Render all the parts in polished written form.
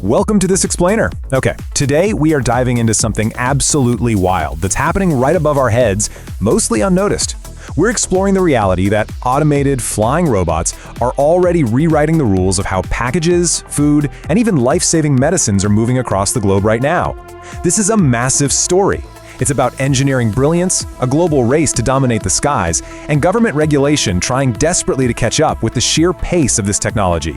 Welcome to this explainer. Okay, today we are diving into something absolutely wild that's happening right above our heads, mostly unnoticed. We're exploring the reality that automated flying robots are already rewriting the rules of how packages, food, and even life-saving medicines are moving across the globe right now. This is a massive story. It's about engineering brilliance, a global race to dominate the skies, and government regulation trying desperately to catch up with the sheer pace of this technology.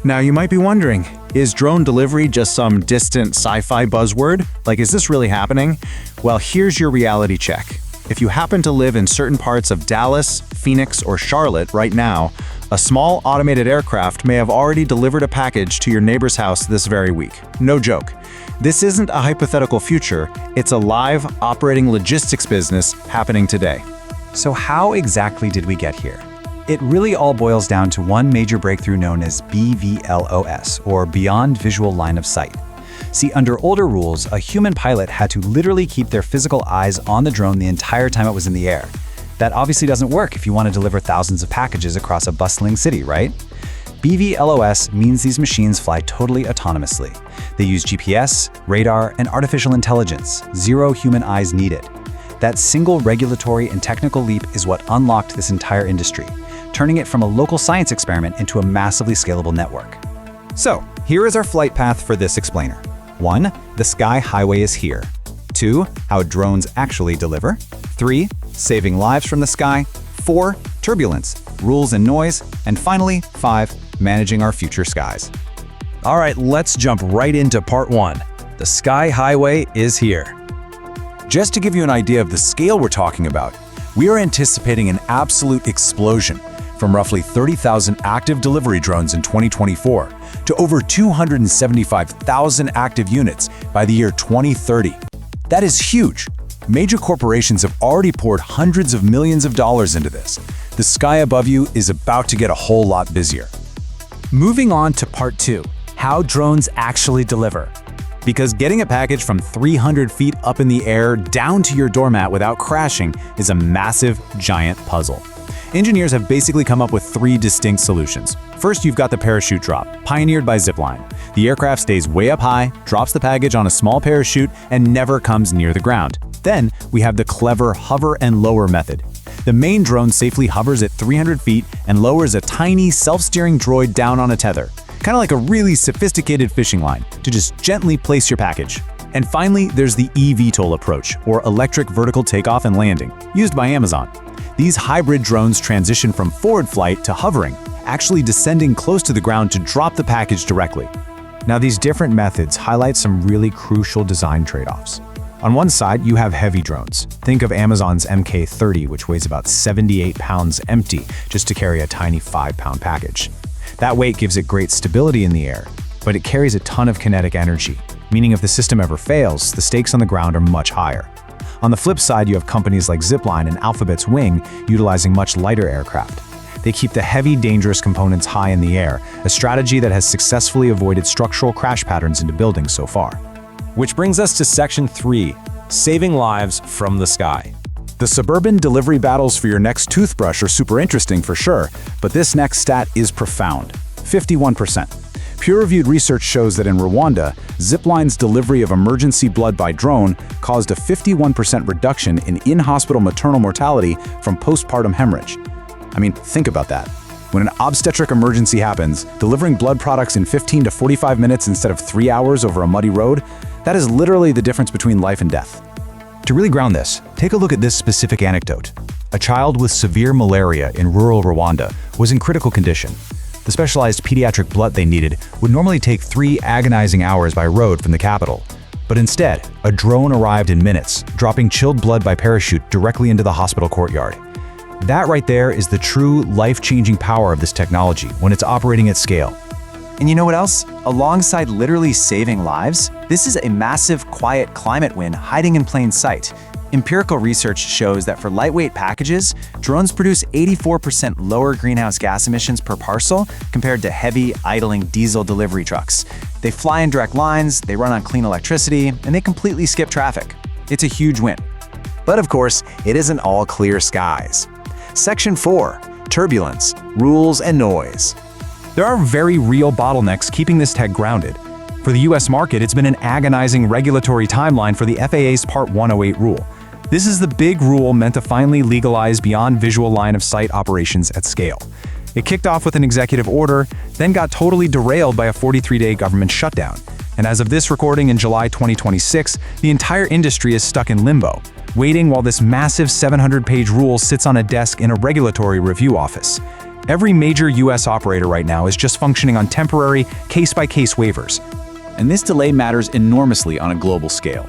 Now you might be wondering, is drone delivery just some distant sci-fi buzzword? Like, is this really happening? Well, here's your reality check. If you happen to live in certain parts of Dallas, Phoenix, or Charlotte right now, a small automated aircraft may have already delivered a package to your neighbor's house this very week. No joke. This isn't a hypothetical future, it's a live, operating logistics business happening today. So how exactly did we get here? It really all boils down to one major breakthrough known as BVLOS, or Beyond Visual Line of Sight. See, under older rules, a human pilot had to literally keep their physical eyes on the drone the entire time it was in the air. That obviously doesn't work if you want to deliver thousands of packages across a bustling city, right? BVLOS means these machines fly totally autonomously. They use GPS, radar, and artificial intelligence, zero human eyes needed. That single regulatory and technical leap is what unlocked this entire industry, turning it from a local science experiment into a massively scalable network. So, here is our flight path for this explainer. 1. The sky highway is here. 2. How drones actually deliver. 3. Saving lives from the sky. 4. Turbulence, rules and noise. And finally, 5. Managing our future skies. All right, let's jump right into part 1. The sky highway is here. Just to give you an idea of the scale we're talking about, we are anticipating an absolute explosion from roughly 30,000 active delivery drones in 2024 to over 275,000 active units by the year 2030. That is huge. Major corporations have already poured hundreds of millions of dollars into this. The sky above you is about to get a whole lot busier. Moving on to part 2, how drones actually deliver. Because getting a package from 300 feet up in the air down to your doormat without crashing is a massive, giant puzzle. Engineers have basically come up with 3 distinct solutions. First, you've got the parachute drop, pioneered by Zipline. The aircraft stays way up high, drops the package on a small parachute, and never comes near the ground. Then, we have the clever hover and lower method. The main drone safely hovers at 300 feet and lowers a tiny self-steering droid down on a tether, kind of like a really sophisticated fishing line, to just gently place your package. And finally, there's the eVTOL approach, or electric vertical takeoff and landing, used by Amazon. These hybrid drones transition from forward flight to hovering, actually descending close to the ground to drop the package directly. Now, these different methods highlight some really crucial design trade-offs. On one side, you have heavy drones. Think of Amazon's MK30, which weighs about 78 pounds empty just to carry a tiny 5-pound package. That weight gives it great stability in the air, but it carries a ton of kinetic energy, meaning if the system ever fails, the stakes on the ground are much higher. On the flip side, you have companies like Zipline and Alphabet's Wing utilizing much lighter aircraft. They keep the heavy, dangerous components high in the air, a strategy that has successfully avoided structural crash patterns into buildings so far. Which brings us to section 3, saving lives from the sky. The suburban delivery battles for your next toothbrush are super interesting for sure, but this next stat is profound: 51%. Peer-reviewed research shows that in Rwanda, Zipline's delivery of emergency blood by drone caused a 51% reduction in in-hospital maternal mortality from postpartum hemorrhage. I mean, think about that. When an obstetric emergency happens, delivering blood products in 15 to 45 minutes instead of 3 hours over a muddy road, that is literally the difference between life and death. To really ground this, take a look at this specific anecdote. A child with severe malaria in rural Rwanda was in critical condition. The specialized pediatric blood they needed would normally take 3 agonizing hours by road from the capital. But instead, a drone arrived in minutes, dropping chilled blood by parachute directly into the hospital courtyard. That right there is the true life-changing power of this technology when it's operating at scale. And you know what else? Alongside literally saving lives, this is a massive, quiet climate win hiding in plain sight. Empirical research shows that for lightweight packages, drones produce 84% lower greenhouse gas emissions per parcel compared to heavy, idling diesel delivery trucks. They fly in direct lines, they run on clean electricity, and they completely skip traffic. It's a huge win. But of course, it isn't all clear skies. Section 4, turbulence, rules and noise. There are very real bottlenecks keeping this tech grounded. For the US market, it's been an agonizing regulatory timeline for the FAA's Part 108 rule. This is the big rule meant to finally legalize beyond visual line of sight operations at scale. It kicked off with an executive order, then got totally derailed by a 43-day government shutdown. And as of this recording in July 2026, the entire industry is stuck in limbo, waiting while this massive 700-page rule sits on a desk in a regulatory review office. Every major US operator right now is just functioning on temporary, case-by-case waivers. And this delay matters enormously on a global scale.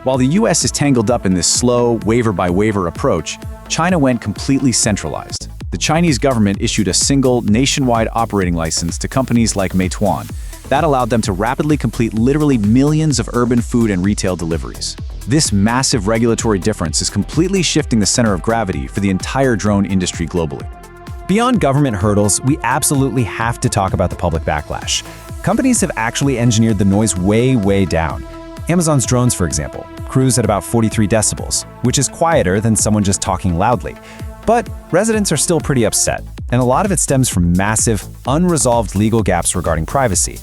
While the US is tangled up in this slow, waiver-by-waiver approach, China went completely centralized. The Chinese government issued a single, nationwide operating license to companies like Meituan. That allowed them to rapidly complete literally millions of urban food and retail deliveries. This massive regulatory difference is completely shifting the center of gravity for the entire drone industry globally. Beyond government hurdles, we absolutely have to talk about the public backlash. Companies have actually engineered the noise way down. Amazon's drones, for example, cruise at about 43 decibels, which is quieter than someone just talking loudly. But residents are still pretty upset, and a lot of it stems from massive, unresolved legal gaps regarding privacy.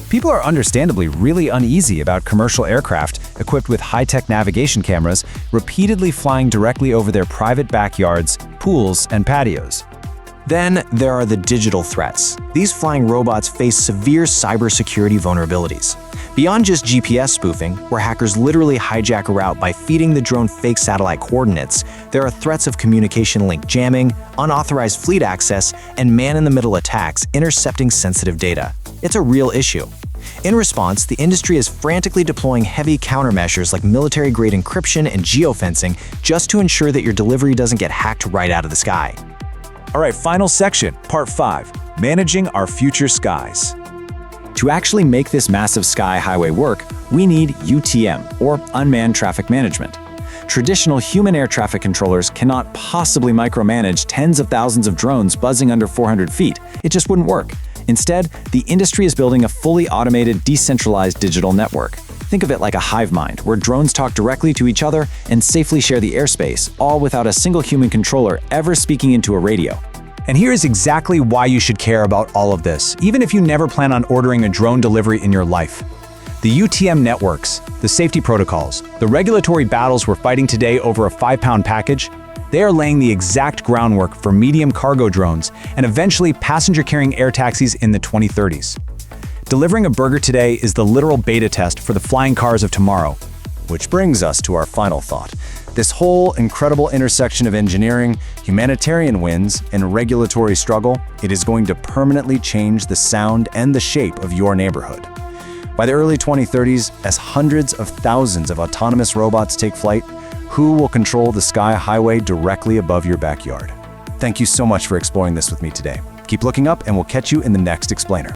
People are understandably really uneasy about commercial aircraft equipped with high-tech navigation cameras repeatedly flying directly over their private backyards, pools, and patios. Then there are the digital threats. These flying robots face severe cybersecurity vulnerabilities. Beyond just GPS spoofing, where hackers literally hijack a route by feeding the drone fake satellite coordinates, there are threats of communication link jamming, unauthorized fleet access, and man-in-the-middle attacks intercepting sensitive data. It's a real issue. In response, the industry is frantically deploying heavy countermeasures like military-grade encryption and geofencing just to ensure that your delivery doesn't get hacked right out of the sky. All right, final section, part 5, managing our future skies. To actually make this massive sky highway work, we need UTM, or Unmanned Traffic Management. Traditional human air traffic controllers cannot possibly micromanage tens of thousands of drones buzzing under 400 feet. It just wouldn't work. Instead, the industry is building a fully automated, decentralized digital network. Think of it like a hive mind, where drones talk directly to each other and safely share the airspace, all without a single human controller ever speaking into a radio. And here is exactly why you should care about all of this, even if you never plan on ordering a drone delivery in your life. The UTM networks, the safety protocols, the regulatory battles we're fighting today over a 5-pound package, they are laying the exact groundwork for medium cargo drones and eventually passenger-carrying air taxis in the 2030s. Delivering a burger today is the literal beta test for the flying cars of tomorrow. Which brings us to our final thought. This whole incredible intersection of engineering, humanitarian wins, and regulatory struggle, it is going to permanently change the sound and the shape of your neighborhood. By the early 2030s, as hundreds of thousands of autonomous robots take flight, who will control the sky highway directly above your backyard? Thank you so much for exploring this with me today. Keep looking up, and we'll catch you in the next explainer.